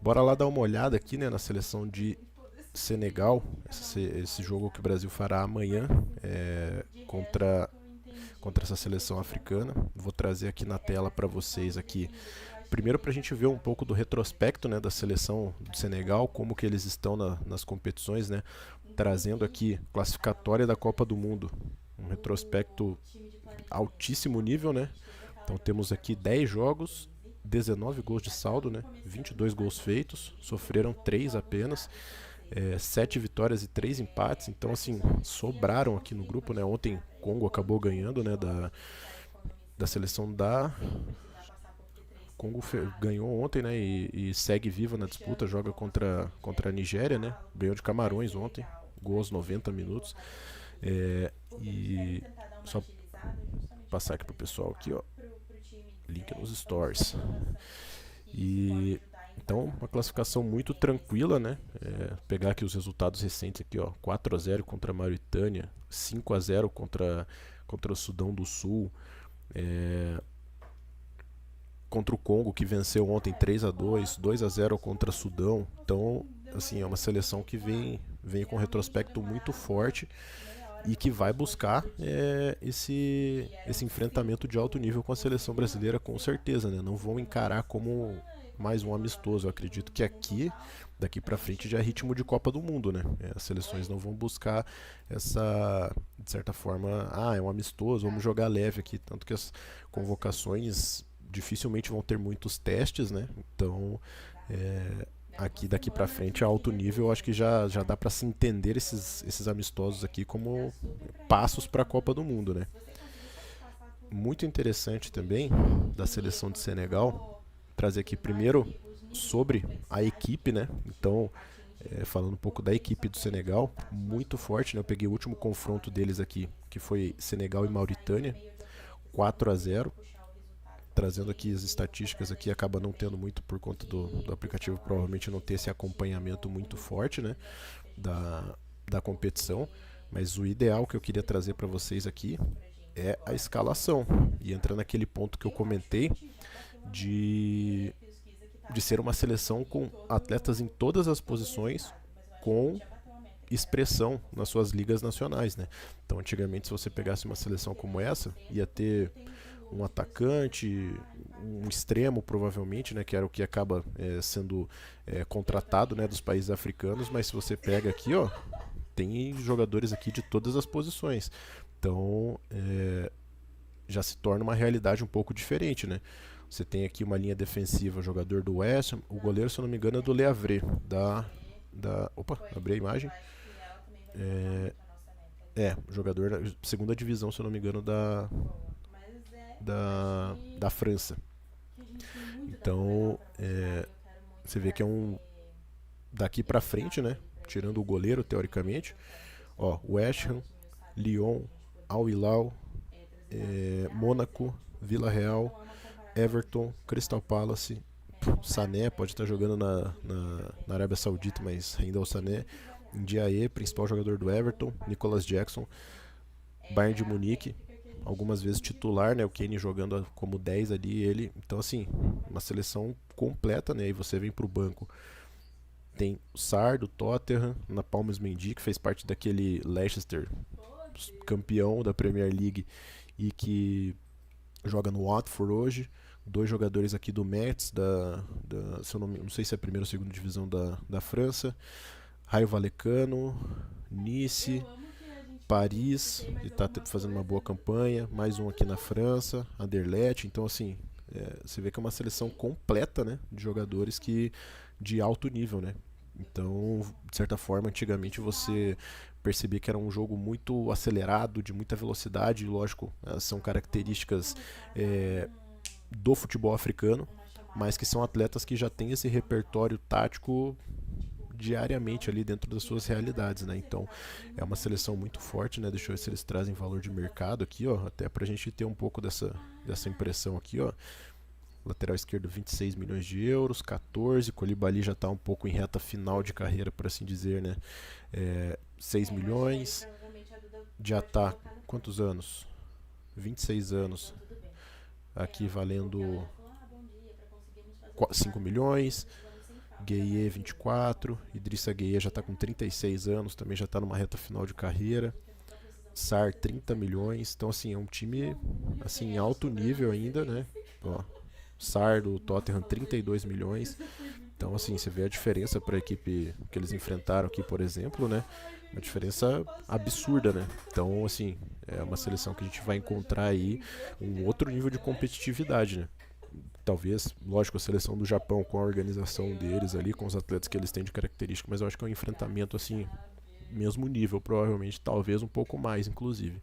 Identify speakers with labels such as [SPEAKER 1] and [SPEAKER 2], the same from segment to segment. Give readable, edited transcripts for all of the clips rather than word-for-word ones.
[SPEAKER 1] Bora lá dar uma olhada aqui, né, na seleção de Senegal, esse jogo que o Brasil fará amanhã contra essa seleção africana. Vou trazer aqui na tela para vocês aqui, primeiro para a gente ver um pouco do retrospecto, né, da seleção do Senegal, como que eles estão nas competições, né, trazendo aqui classificatória da Copa do Mundo, um retrospecto altíssimo nível, né? Então temos aqui 10 jogos, 19 gols de saldo, né? 22 gols feitos, sofreram 3 apenas, 7 vitórias e 3 empates, então assim, sobraram aqui no grupo, né? Ontem Congo acabou ganhando, né, da seleção da Congo ganhou ontem, né, e segue viva na disputa, joga contra a Nigéria, né? Ganhou de Camarões ontem, gol aos 90 minutos. E só passar aqui pro pessoal aqui, ó, link nos stories. E então uma classificação muito tranquila, né? Pegar aqui os resultados recentes aqui, ó, 4-0 contra a Mauritânia, 5-0 contra o Sudão do Sul, contra o Congo, que venceu ontem 3-2, 2-0 contra o Sudão. Então, assim, é uma seleção que vem com um retrospecto muito forte e que vai buscar esse enfrentamento de alto nível com a seleção brasileira, com certeza, né? Não vão encarar como mais um amistoso. Eu acredito que daqui para frente, já é ritmo de Copa do Mundo, né? As seleções não vão buscar essa, de certa forma, é um amistoso, vamos jogar leve aqui, tanto que as convocações dificilmente vão ter muitos testes, né? Então, aqui daqui para frente, a alto nível, eu acho que já dá para se entender esses amistosos aqui como passos para a Copa do Mundo, né? Muito interessante também da seleção de Senegal, trazer aqui primeiro sobre a equipe, né? Então, falando um pouco da equipe do Senegal, muito forte, né? Eu peguei o último confronto deles aqui, que foi Senegal e Mauritânia, 4-0. Trazendo aqui as estatísticas aqui, acaba não tendo muito por conta do aplicativo, provavelmente não ter esse acompanhamento muito forte, né, da competição, mas o ideal que eu queria trazer para vocês aqui é a escalação, e entra naquele ponto que eu comentei de ser uma seleção com atletas em todas as posições, com expressão nas suas ligas nacionais, né? Então, antigamente, se você pegasse uma seleção como essa, ia ter um atacante, um extremo provavelmente, né, que era o que acaba sendo contratado, né, dos países africanos, mas se você pega aqui, ó, tem jogadores aqui de todas as posições. Então, já se torna uma realidade um pouco diferente, né? Você tem aqui uma linha defensiva, jogador do West Ham, o goleiro, se eu não me engano, é do Le Havre, opa, abri a imagem. Jogador da segunda divisão, se eu não me engano, da França. Então, você vê que é daqui pra frente, né? Tirando o goleiro, teoricamente. Ó, West Ham, Lyon, Al Hilal, Mônaco, Vila Real, Everton, Crystal Palace, Sané pode estar jogando na Arábia Saudita, mas ainda é o Sané. Ndiaye, principal jogador do Everton, Nicolas Jackson, Bayern de Munique, algumas vezes titular, né? O Kane jogando como 10 ali, ele. Então, assim, uma seleção completa, né? E você vem pro banco. Tem o Sarr, do Tottenham, na Palmas Mendy, que fez parte daquele Leicester, campeão da Premier League, e que joga no Watford hoje. Dois jogadores aqui do Metz, se eu não sei se é a primeira ou segunda divisão da França. Raio Vallecano, Nice, Paris, ele está fazendo uma boa campanha. Mais um aqui na França, Anderlecht. Então, assim, você vê que é uma seleção completa, né, de jogadores de alto nível, né? Então, de certa forma, antigamente você percebia que era um jogo muito acelerado, de muita velocidade. Lógico, são características do futebol africano, mas que são atletas que já têm esse repertório tático diariamente ali dentro das suas realidades, né? Então é uma seleção muito forte, né? Deixa eu ver se eles trazem valor de mercado aqui, ó, até pra gente ter um pouco dessa impressão aqui, ó. Lateral esquerdo 26 milhões de euros, 14, Koulibaly já está um pouco em reta final de carreira, por assim dizer, né? 6 milhões, já está quantos anos? 26 anos, aqui valendo 5 milhões. Gueye 24, Idrissa Gueye já está com 36 anos, também já está numa reta final de carreira. Sar 30 milhões, então assim, é um time assim, em alto nível ainda, né? Ó, Sar do Tottenham 32 milhões. Então assim, você vê a diferença para a equipe que eles enfrentaram aqui, por exemplo, né? Uma diferença absurda, né? Então assim, é uma seleção que a gente vai encontrar aí um outro nível de competitividade, né? Talvez, lógico, a seleção do Japão com a organização deles ali, com os atletas que eles têm de característica, mas eu acho que é um enfrentamento assim, mesmo nível, provavelmente, talvez um pouco mais, inclusive.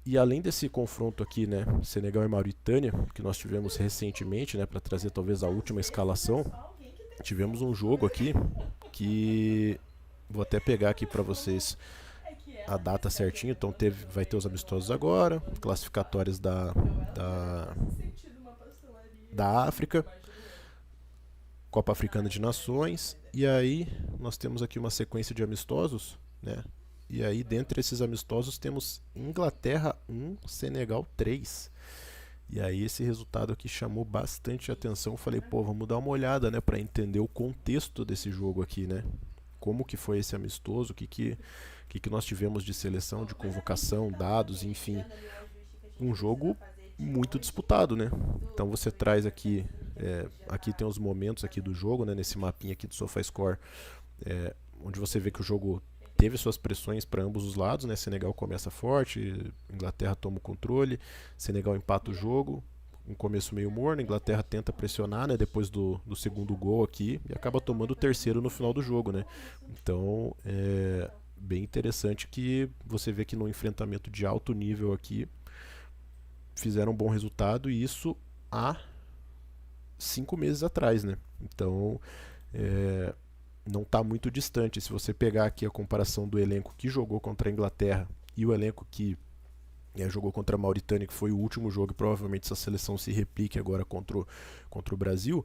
[SPEAKER 1] E além desse confronto aqui, né, Senegal e Mauritânia, que nós tivemos recentemente, né, para trazer talvez a última escalação, tivemos um jogo aqui que vou até pegar aqui para vocês a data certinho. Então vai ter os amistosos agora, classificatórias da África, Copa Africana de Nações, e aí nós temos aqui uma sequência de amistosos, né? E aí, dentre esses amistosos, temos Inglaterra 1, Senegal 3. E aí, esse resultado aqui chamou bastante atenção. Eu falei, pô, vamos dar uma olhada, né, para entender o contexto desse jogo aqui, né? Como que foi esse amistoso, o que nós tivemos de seleção, de convocação, dados, enfim. Um jogo muito disputado, né? Então você traz aqui, aqui tem os momentos aqui do jogo, né? Nesse mapinha aqui do SofaScore, onde você vê que o jogo teve suas pressões para ambos os lados, né? Senegal começa forte, Inglaterra toma o controle, Senegal empata o jogo, um começo meio morno, Inglaterra tenta pressionar, né? Depois do segundo gol aqui e acaba tomando o terceiro no final do jogo, né? Então é bem interessante que você vê que no enfrentamento de alto nível aqui fizeram um bom resultado, e isso há 5 meses atrás, né? Então não está muito distante. Se você pegar aqui a comparação do elenco que jogou contra a Inglaterra e o elenco que jogou contra a Mauritânia, que foi o último jogo, e provavelmente essa seleção se replique agora contra o Brasil,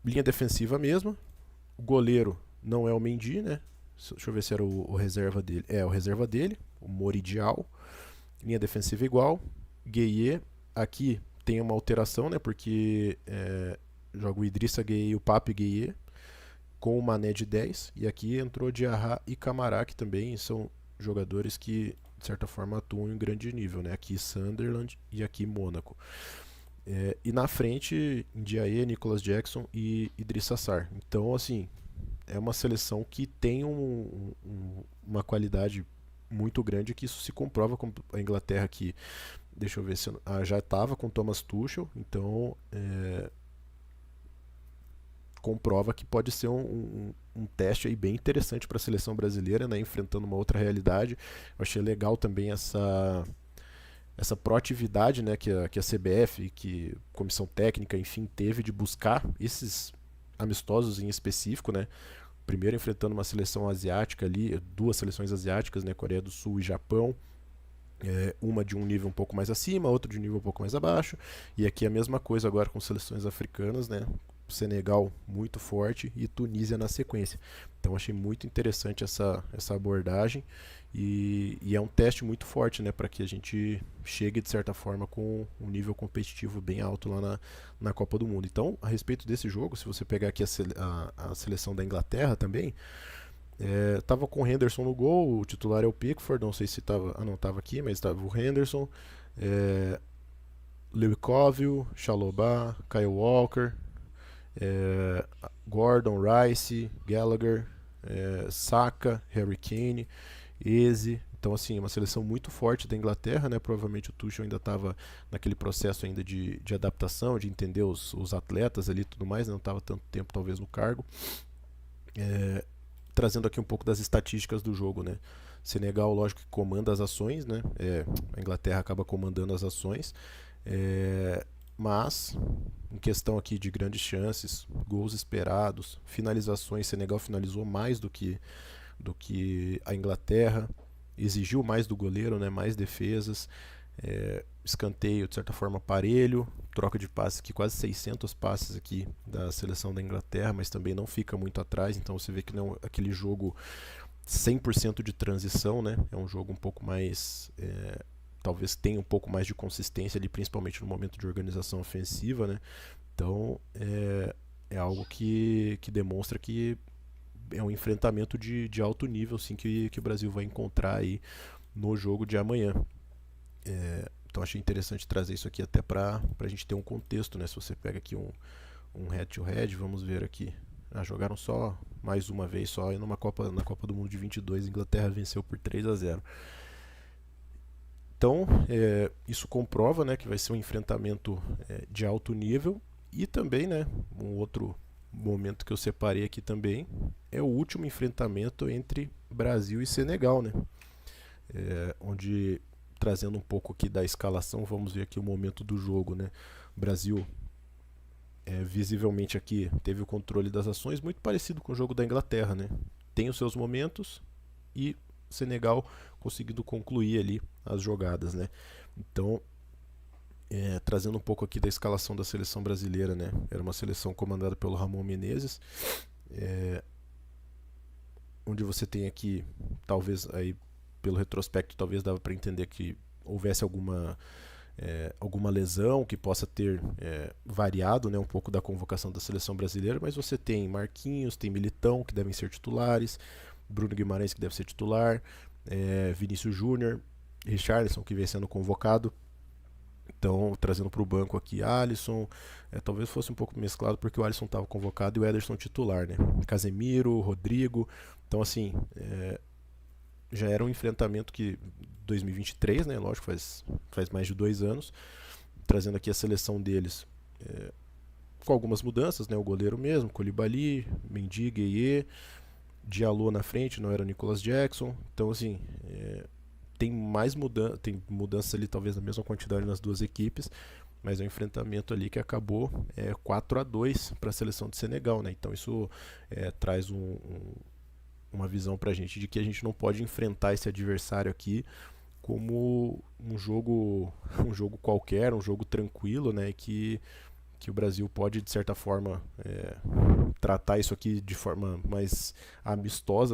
[SPEAKER 1] linha defensiva mesma, o goleiro não é o Mendy, né? Deixa eu ver se era o reserva dele. É, o reserva dele, o Moridial. Linha defensiva igual. Gueye, aqui tem uma alteração, né? Porque joga o Idrissa Gueye e o Pape Gueye com o Mané de 10. E aqui entrou Diarra e Camará, que também são jogadores que, de certa forma, atuam em grande nível, né? Aqui Sunderland e aqui Mônaco. E na frente, Ndiaye, Nicolas Jackson e Idrissa Sarr. Então, assim, é uma seleção que tem uma qualidade muito grande, que isso se comprova com a Inglaterra, que, deixa eu ver se já estava com Thomas Tuchel, então comprova que pode ser um teste aí bem interessante para a seleção brasileira, né, enfrentando uma outra realidade. Eu achei legal também essa proatividade, né, que a CBF, que a Comissão Técnica, enfim, teve de buscar esses amistosos em específico, né? Primeiro enfrentando uma seleção asiática ali, duas seleções asiáticas, né, Coreia do Sul e Japão, uma de um nível um pouco mais acima, outra de um nível um pouco mais abaixo, e aqui a mesma coisa agora com seleções africanas, né? Senegal muito forte e Tunísia na sequência. Então achei muito interessante essa abordagem, e é um teste muito forte, né, para que a gente chegue de certa forma com um nível competitivo bem alto lá na Copa do Mundo. Então, a respeito desse jogo, se você pegar aqui a seleção da Inglaterra também, tava com o Henderson no gol, o titular é o Pickford, não sei se tava, não tava aqui, mas tava o Henderson, Louis Coville, Chalobah, Kyle Walker, Gordon, Rice, Gallagher, Saka, Harry Kane, Eze. Então, assim, uma seleção muito forte da Inglaterra, né? Provavelmente o Tuchel ainda estava naquele processo ainda de adaptação, de entender os atletas ali e tudo mais, né? Não estava tanto tempo talvez no cargo. Trazendo aqui um pouco das estatísticas do jogo, né? Senegal, lógico que comanda as ações, né? A Inglaterra acaba comandando as ações, mas em questão aqui de grandes chances, gols esperados, finalizações, Senegal finalizou mais do que a Inglaterra, exigiu mais do goleiro, né? Mais defesas, escanteio de certa forma parelho, troca de passes aqui, quase 600 passes aqui da seleção da Inglaterra, mas também não fica muito atrás, então você vê que não é aquele jogo 100% de transição, né? É um jogo um pouco mais, talvez tenha um pouco mais de consistência ali, principalmente no momento de organização ofensiva, né? Então é é algo que demonstra que é um enfrentamento de alto nível, sim, que o Brasil vai encontrar aí no jogo de amanhã. Então achei interessante trazer isso aqui até para a gente ter um contexto, né? Se você pega aqui um head-to-head, vamos ver aqui. Jogaram só mais uma vez só e na Copa do Mundo de 22, a Inglaterra venceu por 3-0. Então, isso comprova, né, que vai ser um enfrentamento de alto nível. E também, né, um outro momento que eu separei aqui também é o último enfrentamento entre Brasil e Senegal, né? Onde, trazendo um pouco aqui da escalação, vamos ver aqui o momento do jogo, né? O Brasil, visivelmente aqui, teve o controle das ações, muito parecido com o jogo da Inglaterra, né? Tem os seus momentos e Senegal conseguindo concluir ali as jogadas, né? Então, trazendo um pouco aqui da escalação da seleção brasileira, né? Era uma seleção comandada pelo Ramon Menezes, onde você tem aqui, talvez aí pelo retrospecto, talvez dava para entender que houvesse alguma lesão que possa ter variado, né, um pouco da convocação da seleção brasileira, mas você tem Marquinhos, tem Militão, que devem ser titulares, Bruno Guimarães, que deve ser titular, Vinícius Júnior, Richarlison, que vem sendo convocado. Então, trazendo para o banco aqui Alisson, talvez fosse um pouco mesclado porque o Alisson estava convocado e o Ederson titular, né? Casemiro, Rodrigo. Então, assim, já era um enfrentamento que 2023, né? Lógico, faz mais de 2 anos. Trazendo aqui a seleção deles com algumas mudanças, né? O goleiro mesmo, Koulibaly, Mendy, Gueye, Diallo na frente, não era o Nicolas Jackson. Então, assim, tem mudança ali, talvez na mesma quantidade nas duas equipes, mas é um enfrentamento ali que acabou 4-2 para a seleção de Senegal, né? Então isso traz uma visão para a gente de que a gente não pode enfrentar esse adversário aqui como um jogo qualquer, um jogo tranquilo, né? Que o Brasil pode, de certa forma, tratar isso aqui de forma mais amistosa,